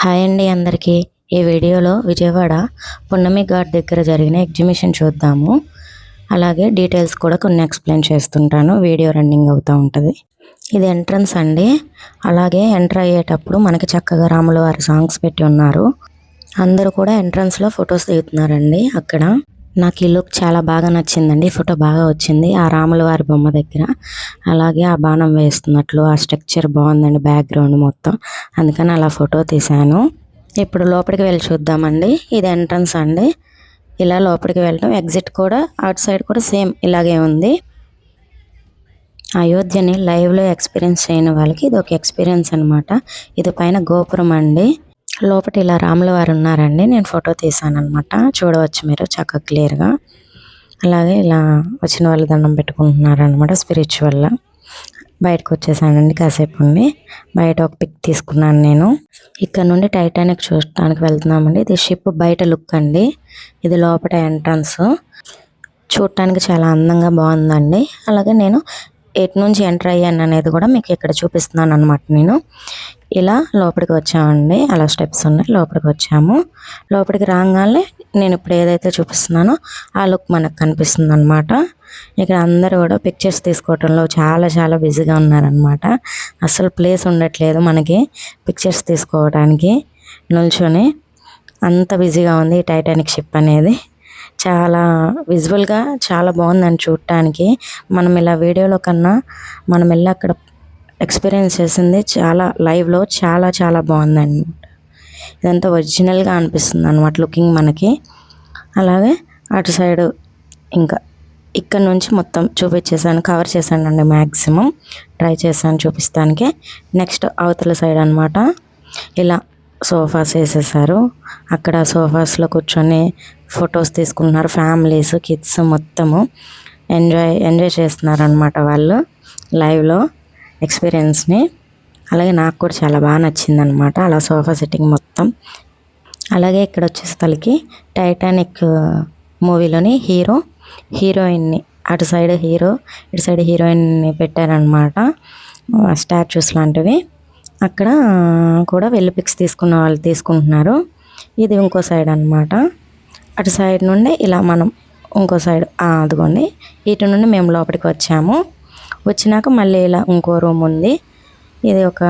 Hi అండి అందరికీ. ఈ వీడియోలో విజయవాడ పున్నమి ఘాట్ దగ్గర జరిగిన ఎగ్జిబిషన్ చూద్దాము. అలాగే డీటెయిల్స్ కూడా కొన్ని ఎక్స్ప్లెయిన్ చేస్తుంటాను. వీడియో రన్నింగ్ అవుతూ ఉంటుంది. ఇది ఎంట్రన్స్ అండి. అలాగే ఎంటర్ అయ్యేటప్పుడు మనకి చక్కగా రాముల వారి సాంగ్స్ పెట్టి ఉన్నారు. అందరూ కూడా ఎంట్రన్స్లో ఫొటోస్ దిగుతున్నారండి. అక్కడ నాకు ఈ లుక్ చాలా బాగా నచ్చిందండి. ఫోటో బాగా వచ్చింది ఆ రాముల వారి బొమ్మ దగ్గర. అలాగే ఆ బాణం వేస్తున్నట్లు ఆ స్ట్రక్చర్ బాగుందండి, బ్యాక్గ్రౌండ్ మొత్తం. అందుకని అలా ఫోటో తీశాను. ఇప్పుడు లోపలికి వెళ్ళి చూద్దామండి. ఇది ఎంట్రన్స్ అండి. ఇలా లోపలికి వెళ్ళడం, ఎగ్జిట్ కూడా అటు సైడ్ కూడా సేమ్ ఇలాగే ఉంది. అయోధ్యని లైవ్లో ఎక్స్పీరియన్స్ చేయని వాళ్ళకి ఇది ఒక ఎక్స్పీరియన్స్ అనమాట. ఇది పైన గోపురం అండి. లోపల ఇలా రాముల వారు ఉన్నారండి. నేను ఫోటో తీసాను అనమాట. చూడవచ్చు మీరు చక్కగా క్లియర్గా. అలాగే ఇలా వచ్చిన వాళ్ళు దండం పెట్టుకుంటున్నారు అనమాట స్పిరిచువల్గా. బయటకు వచ్చేసానండి, కాసేపు ఉండి బయట ఒక పిక్ తీసుకున్నాను నేను. ఇక్కడ నుండి టైటానిక్ చూడటానికి వెళ్తున్నామండి. ఇది షిప్ బయట లుక్ అండి. ఇది లోపల ఎంట్రన్స్. చూడటానికి చాలా అందంగా బాగుందండి. అలాగే నేను ఎటు నుంచి ఎంటర్ అయ్యాను అనేది కూడా మీకు ఇక్కడ చూపిస్తున్నాను అనమాట. నేను ఇలా లోపలికి వచ్చామండి. అలా స్టెప్స్ ఉన్నాయి, లోపలికి వచ్చాము. లోపలికి రాగానే నేను ఇప్పుడు ఏదైతే చూపిస్తున్నానో ఆ లుక్ మనకు కనిపిస్తుంది అనమాట. ఇక్కడ అందరూ కూడా పిక్చర్స్ తీసుకోవడంలో చాలా చాలా బిజీగా ఉన్నారనమాట. అసలు ప్లేస్ ఉండట్లేదు మనకి పిక్చర్స్ తీసుకోవడానికి. నిల్చొని అంత బిజీగా ఉంది ఈ టైటానిక్ షిప్ అనేది. చాలా విజువల్గా చాలా బాగుందని చూడటానికి. మనం ఇలా వీడియోలో కన్నా మనం వెళ్ళి అక్కడ ఎక్స్పీరియన్స్ చేసింది చాలా లైవ్లో చాలా చాలా బాగుందండి. ఇదంతా ఒరిజినల్గా అనిపిస్తుంది అనమాట లుకింగ్ మనకి. అలాగే అటు సైడు ఇంకా ఇక్కడ నుంచి మొత్తం చూపించేసాను, కవర్ చేశానండి. మ్యాక్సిమం ట్రై చేశాను చూపిస్తానికి. నెక్స్ట్ అవతల సైడ్ అనమాట. ఇలా సోఫాస్ వేసేసారు. అక్కడ సోఫాస్లో కూర్చొని ఫొటోస్ తీసుకుంటున్నారు. ఫ్యామిలీస్, కిడ్స్ మొత్తము ఎంజాయ్ చేస్తున్నారు అనమాట వాళ్ళు లైవ్లో ఎక్స్పీరియన్స్ని. అలాగే నాకు కూడా చాలా బాగా నచ్చింది అనమాట అలా సోఫా సెట్టింగ్ మొత్తం. అలాగే ఇక్కడ వచ్చేసరికి టైటానిక్ మూవీలోని హీరోయిన్ని అటు సైడ్ హీరో, ఇటు సైడ్ హీరోయిన్ని పెట్టారనమాట స్టాచ్యూస్ లాంటివి. అక్కడ కూడా వెళ్ళి పిక్స్ తీసుకున్న వాళ్ళు తీసుకుంటున్నారు. ఇది ఇంకో సైడ్ అనమాట. అటు సైడ్ నుండి ఇలా మనం ఇంకో సైడ్ అదిగోండి. ఇటు నుండి మేము లోపలికి వచ్చాము. వచ్చినాక మళ్ళీ ఇలా ఇంకో రూమ్ ఉంది. ఇది ఒక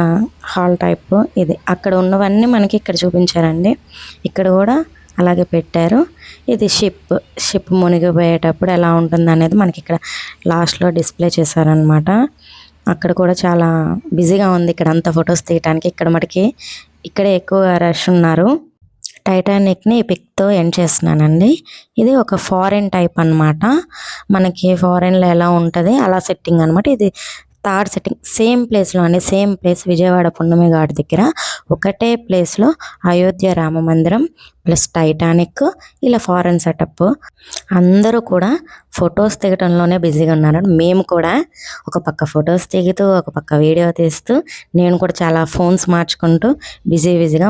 హాల్ టైప్. ఇది అక్కడ ఉన్నవన్నీ మనకి ఇక్కడ చూపించారండి. ఇక్కడ కూడా అలాగే పెట్టారు. ఇది షిప్ మునిగిపోయేటప్పుడు ఎలా ఉంటుంది అనేది మనకి ఇక్కడ లాస్ట్లో డిస్ప్లే చేశారనమాట. అక్కడ కూడా చాలా బిజీగా ఉంది ఇక్కడ అంతా ఫొటోస్ తీయటానికి. ఇక్కడ మటుకి ఇక్కడే ఎక్కువ రష్ ఉన్నారు. టైటానిక్ని ఈ పిక్తో ఎండ్ చేస్తున్నానండి. ఇది ఒక ఫారెన్ టైప్ అనమాట. మనకి ఫారెన్లో ఎలా ఉంటుంది అలా సెట్టింగ్ అనమాట. ఇది థర్డ్ సెట్టింగ్ సేమ్ ప్లేస్లో అండి. సేమ్ ప్లేస్ విజయవాడ పున్నమి ఘాట్ దగ్గర ఒకటే ప్లేస్లో అయోధ్య రామ మందిరం ప్లస్ టైటానిక్, ఇలా ఫారెన్ సెటప్. అందరూ కూడా ఫొటోస్ దిగటంలోనే బిజీగా ఉన్నారు. మేము కూడా ఒక పక్క ఫొటోస్ దిగుతూ ఒక పక్క వీడియో తీస్తూ, నేను కూడా చాలా ఫోన్స్ మార్చుకుంటూ బిజీగా,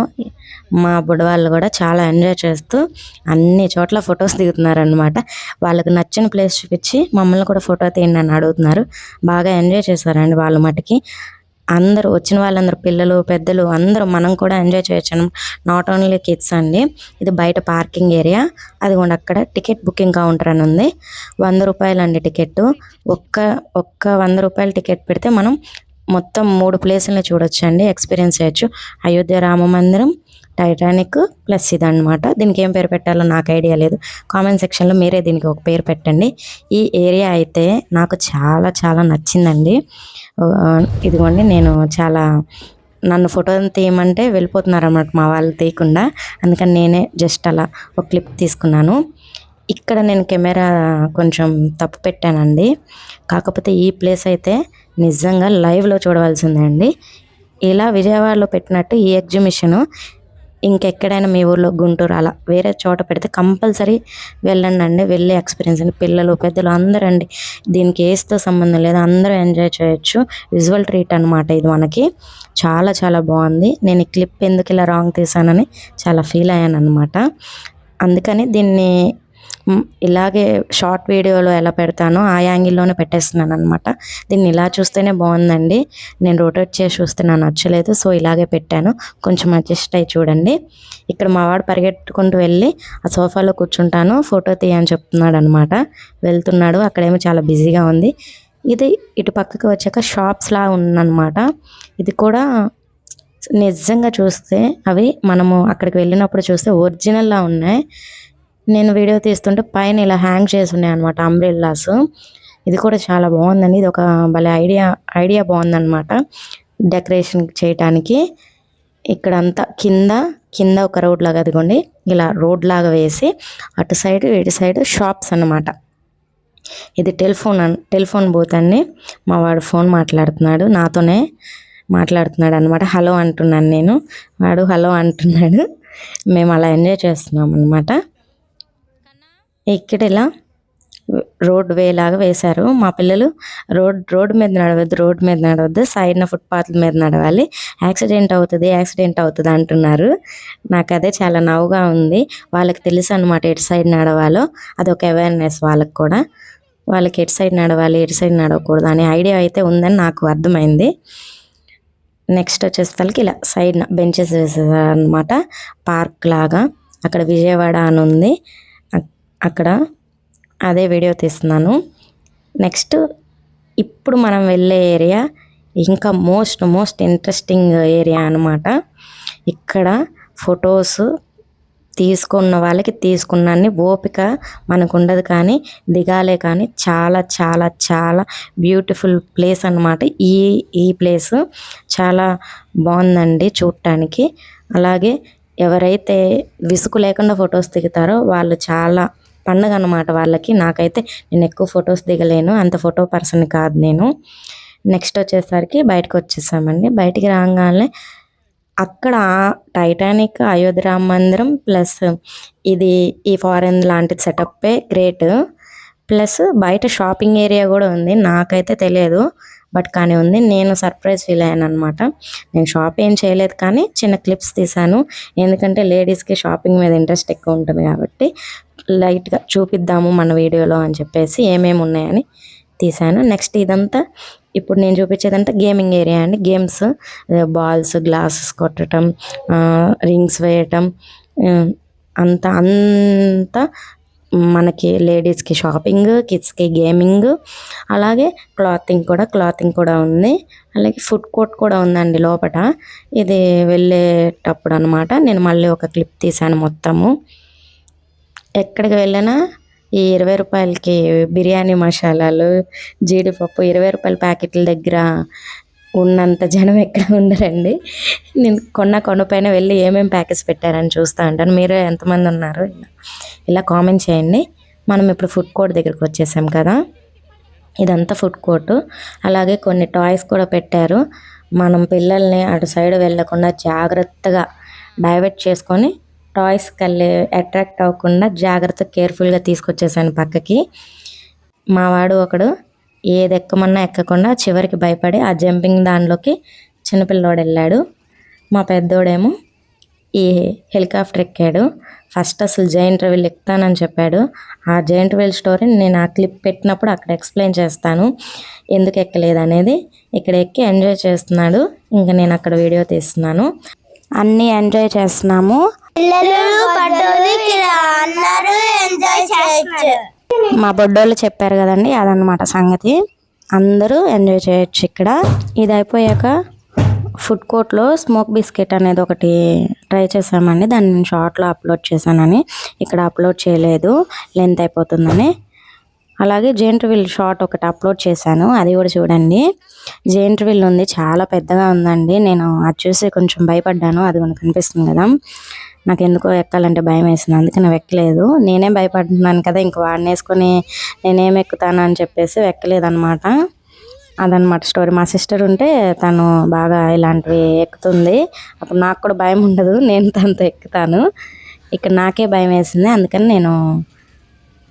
మా బుడవాళ్ళు కూడా చాలా ఎంజాయ్ చేస్తూ అన్ని చోట్ల ఫొటోస్ దిగుతున్నారనమాట. వాళ్ళకి నచ్చిన ప్లేస్ చూపించి మమ్మల్ని కూడా ఫోటో తీయండి అని అడుగుతున్నారు. బాగా ఎంజాయ్ చేశారండి వాళ్ళు మటుకి. అందరూ వచ్చిన వాళ్ళందరూ, పిల్లలు పెద్దలు అందరూ మనం కూడా ఎంజాయ్ చేయొచ్చు. నాట్ ఓన్లీ కిడ్స్ అండి. ఇది బయట పార్కింగ్ ఏరియా. అదిగోండి అక్కడ టికెట్ బుకింగ్ కౌంటర్ అని ఉంది. 100 రూపాయలు అండి టికెట్. ఒక్క 100 రూపాయలు టికెట్ పెడితే మనం మొత్తం 3 ప్లేసులని చూడొచ్చండి, ఎక్స్పీరియన్స్ చేయొచ్చు. అయోధ్య రామ మందిరం, టైటానిక్ ప్లస్ ఇదన్నమాట. దీనికి ఏం పేరు పెట్టాలో నాకు ఐడియా లేదు. కామెంట్ సెక్షన్లో మీరే దీనికి ఒక పేరు పెట్టండి. ఈ ఏరియా అయితే నాకు చాలా చాలా నచ్చిందండి. ఇదిగోండి నేను నన్ను ఫోటో తీయమంటే వెళ్ళిపోతున్నారు అన్నమాట మా వాళ్ళు తీయకుండా. అందుకని నేనే జస్ట్ అలా ఒక క్లిప్ తీసుకున్నాను. ఇక్కడ నేను కెమెరా కొంచెం తప్పు పెట్టానండి. కాకపోతే ఈ ప్లేస్ అయితే నిజంగా లైవ్లో చూడవలసిందే అండి. ఇలా విజయవాడలో పెట్టినట్టు ఈ ఎగ్జిబిషను ఇంకెక్కడైనా మీ ఊర్లో గుంటూరు అలా వేరే చోట పెడితే కంపల్సరీ వెళ్ళండి అండి. వెళ్ళే ఎక్స్పీరియన్స్ అండి. పిల్లలు పెద్దలు అందరూ అండి. దీనికి ఏజ్తో సంబంధం లేదు, అందరూ ఎంజాయ్ చేయొచ్చు. విజువల్ ట్రీట్ అనమాట ఇది మనకి. చాలా చాలా బాగుంది. నేను ఈ క్లిప్ ఎందుకు ఇలా రాంగ్ తీసానని చాలా ఫీల్ అయ్యాను అనమాట. అందుకని దీన్ని ఇలాగే షార్ట్ వీడియోలో ఎలా పెడతానో ఆ యాంగిల్లోనే పెట్టేస్తున్నాను అనమాట. దీన్ని ఇలా చూస్తేనే బాగుందండి, నేను రొటేట్ చేసి చూస్తే నాకు నచ్చలేదు, సో ఇలాగే పెట్టాను. కొంచెం అడ్జస్ట్ అయ్యి చూడండి. ఇక్కడ మా వాడు పరిగెట్టుకుంటూ వెళ్ళి ఆ సోఫాలో కూర్చుంటాను, ఫోటో తీయని చెప్తున్నాడు అనమాట. వెళ్తున్నాడు, అక్కడేమో చాలా బిజీగా ఉంది. ఇది ఇటు పక్కకి వచ్చాక షాప్స్లా ఉందన్నమాట. ఇది కూడా నిజంగా చూస్తే అవి మనము అక్కడికి వెళ్ళినప్పుడు చూస్తే ఒరిజినల్లా ఉన్నాయి. నేను వీడియో తీస్తుంటే పైన ఇలా హ్యాంగ్ చేసి ఉన్నాయి అనమాట అంబ్రెల్లాస్. ఇది కూడా చాలా బాగుందండి, ఇది ఒక భలే ఐడియా బాగుందన్నమాట డెకరేషన్ చేయటానికి. ఇక్కడంతా కింద ఒక రోడ్ లాగా, అదిగోండి ఇలా రోడ్ లాగా వేసి అటు సైడ్ ఇటు సైడ్ షాప్స్ అన్నమాట. ఇది టెలిఫోన్ బూత్ అండి. మా వాడు ఫోన్ మాట్లాడుతున్నాడు, నాతోనే మాట్లాడుతున్నాడు అనమాట. హలో అంటున్నాను నేను, వాడు హలో అంటున్నాడు. మేము అలా ఎంజాయ్ చేస్తున్నాం అనమాట. ఇక్కడ ఇలా రోడ్ వే లాగా వేశారు. మా పిల్లలు రోడ్ మీద నడవద్దు, సైడ్న ఫుట్పాత్ల మీద నడవాలి, యాక్సిడెంట్ అవుతుంది అంటున్నారు. నాకు అదే చాలా నవ్వుగా ఉంది. వాళ్ళకి తెలుసు అనమాట ఎటు సైడ్ నడవాలో, అదొక అవేర్నెస్ వాళ్ళకి కూడా. వాళ్ళకి ఎటు సైడ్ నడవాలి ఎటు సైడ్ నడవకూడదు అనే ఐడియా అయితే ఉందని నాకు అర్థమైంది. నెక్స్ట్ వచ్చేసరికి ఇలా సైడ్న బెంచెస్ వేసేసారు అనమాట, పార్క్ లాగా. అక్కడ విజయవాడ అని ఉంది, అక్కడ అదే వీడియో తీస్తున్నాను. నెక్స్ట్ ఇప్పుడు మనం వెళ్ళే ఏరియా ఇంకా మోస్ట్ ఇంట్రెస్టింగ్ ఏరియా అనమాట. ఇక్కడ ఫొటోస్ తీసుకున్న వాళ్ళకి తీసుకున్నాన్ని ఓపిక మనకు ఉండదు, కానీ దిగాలే. కానీ చాలా చాలా చాలా బ్యూటిఫుల్ ప్లేస్ అనమాట. ఈ ప్లేస్ చాలా బాగుందండి చూడటానికి. అలాగే ఎవరైతే విసుగు లేకుండా ఫొటోస్ దిగుతారో వాళ్ళు చాలా పండుగ అనమాట వాళ్ళకి. నాకైతే నేను ఎక్కువ ఫొటోస్ దిగలేను, అంత ఫోటో పర్సన్ కాదు నేను. నెక్స్ట్ వచ్చేసరికి బయటకు వచ్చేసామండి. బయటికి రాగానే అక్కడ టైటానిక్, అయోధ్య రామ మందిరం ప్లస్ ఇది ఈ ఫారెన్ లాంటి సెటప్పే గ్రేట్. ప్లస్ బయట షాపింగ్ ఏరియా కూడా ఉంది, నాకైతే తెలియదు బట్ కానీ ఉంది. నేను సర్ప్రైజ్ ఫీల్ అయ్యాను అనమాట. నేను షాప్ ఏం చేయలేదు కానీ చిన్న క్లిప్స్ తీశాను, ఎందుకంటే లేడీస్కి షాపింగ్ మీద ఇంట్రెస్ట్ ఎక్కువ ఉంటుంది కాబట్టి లైట్గా చూపిద్దాము మన వీడియోలో అని చెప్పేసి ఏమేమి ఉన్నాయని తీశాను. నెక్స్ట్ ఇదంతా ఇప్పుడు నేను చూపించేదంతా గేమింగ్ ఏరియా అండి. గేమ్స్, బాల్స్, గ్లాసెస్ కొట్టడం, రింగ్స్ వేయటం, అంతా మనకి లేడీస్కి షాపింగ్, కిడ్స్కి గేమింగ్, అలాగే క్లాతింగ్ కూడా ఉంది. అలాగే ఫుడ్ కోర్ట్ కూడా ఉందండి లోపల. ఇది వెళ్ళేటప్పుడు అనమాట. నేను మళ్ళీ ఒక క్లిప్ తీశాను మొత్తము. ఎక్కడికి వెళ్ళినా ఈ 20 రూపాయలకి బిర్యానీ మసాలాలు, జీడిపప్పు 20 రూపాయల ప్యాకెట్ల దగ్గర ఉన్నంత జనం ఎక్కడ ఉండరండి. నేను కొండపైన వెళ్ళి ఏమేమి ప్యాకెట్స్ పెట్టారని చూస్తూ ఉంటాను. మీరు ఎంతమంది ఉన్నారు ఇలా కామెంట్ చేయండి. మనం ఇప్పుడు ఫుడ్ కోర్ట్ దగ్గరికి వచ్చేసాం కదా, ఇదంతా ఫుడ్ కోర్టు. అలాగే కొన్ని టాయ్స్ కూడా పెట్టారు. మనం పిల్లల్ని అటు సైడ్ వెళ్ళకుండా జాగ్రత్తగా డైవర్ట్ చేసుకొని టాయ్స్కి వెళ్ళి అట్రాక్ట్ అవ్వకుండా జాగ్రత్తగా కేర్ఫుల్గా తీసుకొచ్చేసాను పక్కకి. మా వాడు ఒకడు ఏది ఎక్కమన్నా ఎక్కకుండా చివరికి భయపడి ఆ జంపింగ్ దానిలోకి చిన్నపిల్లోడు వెళ్ళాడు. మా పెద్దోడేమో ఈ హెలికాప్టర్ ఎక్కాడు. ఫస్ట్ అసలు జైంట్ వీల్ ఎక్కుతానని చెప్పాడు. ఆ జైంట్ వీల్ స్టోరీని నేను ఆ క్లిప్ పెట్టినప్పుడు అక్కడ ఎక్స్ప్లెయిన్ చేస్తాను, ఎందుకు ఎక్కలేదు అనేది. ఇక్కడ ఎక్కి ఎంజాయ్ చేస్తున్నాడు, ఇంకా నేను అక్కడ వీడియో తీస్తున్నాను. అన్నీ ఎంజాయ్ చేస్తున్నాము. మా బొడ్డోళ్ళు చెప్పారు కదండి, అదనమాట సంగతి. అందరూ ఎంజాయ్ చేయొచ్చు ఇక్కడ. ఇది అయిపోయాక ఫుడ్ కోర్ట్లో స్మోక్ బిస్కెట్ అనేది ఒకటి ట్రై చేసామండి. దాన్ని నేను షార్ట్లో అప్లోడ్ చేశానని ఇక్కడ అప్లోడ్ చేయలేదు, లెంత్ అయిపోతుందని. అలాగే జెయింట్ వీల్ షార్ట్ ఒకటి అప్లోడ్ చేశాను, అది కూడా చూడండి. జెయింట్ వీల్ ఉంది, చాలా పెద్దగా ఉందండి. నేను అది చూసి కొంచెం భయపడ్డాను. అది కూడా కనిపిస్తుంది కదా, నాకు ఎందుకో ఎక్కాలంటే భయం వేసింది, అందుకే నేను ఎక్కలేదు. నేనే భయపడుతున్నాను కదా, ఇంక వాడిని వేసుకొని నేనేం ఎక్కుతాను అని చెప్పేసి ఎక్కలేదన్నమాట. అదనమాట స్టోరీ. మా సిస్టర్ ఉంటే తను బాగా ఇలాంటివి ఎక్కుతుంది, అప్పుడు నాకు కూడా భయం ఉండదు, నేను తనతో ఎక్కుతాను. ఇక్కడ నాకే భయం వేసింది, అందుకని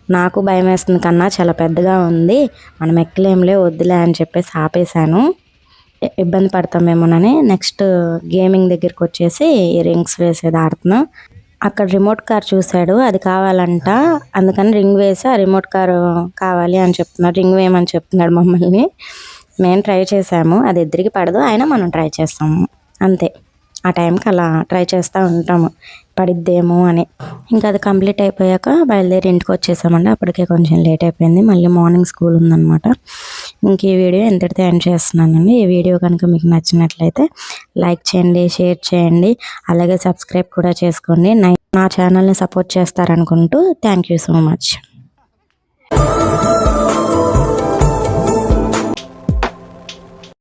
నాకు భయం వేస్తుంది కన్నా చాలా పెద్దగా ఉంది, మనం ఎక్కలేంలే వద్దులే అని చెప్పేసి ఆపేశాను, ఇబ్బంది పడతామేమోనని. నెక్స్ట్ గేమింగ్ దగ్గరికి వచ్చేసి రింగ్స్ వేసేది ఆడుతున్నా. అక్కడ రిమోట్ కార్ చూశాడు, అది కావాలంట. అందుకని రింగ్ వేసి ఆ రిమోట్ కారు కావాలి అని చెప్తున్నాడు, రింగ్ వేయమని చెప్తున్నాడు మమ్మల్ని. మేము ట్రై చేసాము, అది ఎదురికి పడదు, అయినా మనం ట్రై చేస్తాము అంతే. ఆ టైంకి అలా ట్రై చేస్తూ ఉంటాము పడిద్దేమో అని. ఇంకా అది కంప్లీట్ అయిపోయాక బయలుదేరి ఇంటికి వచ్చేసామండి. అప్పటికే కొంచెం లేట్ అయిపోయింది, మళ్ళీ మార్నింగ్ స్కూల్ ఉందన్నమాట. ఇంక ఈ వీడియో ఎంతటితో ఎండ్ చేస్తున్నానండి. ఈ వీడియో కనుక మీకు నచ్చినట్లయితే లైక్ చేయండి, షేర్ చేయండి, అలాగే సబ్స్క్రైబ్ కూడా చేసుకోండి. నా ఛానల్ని సపోర్ట్ చేస్తారనుకుంటూ థ్యాంక్ యూ సో మచ్.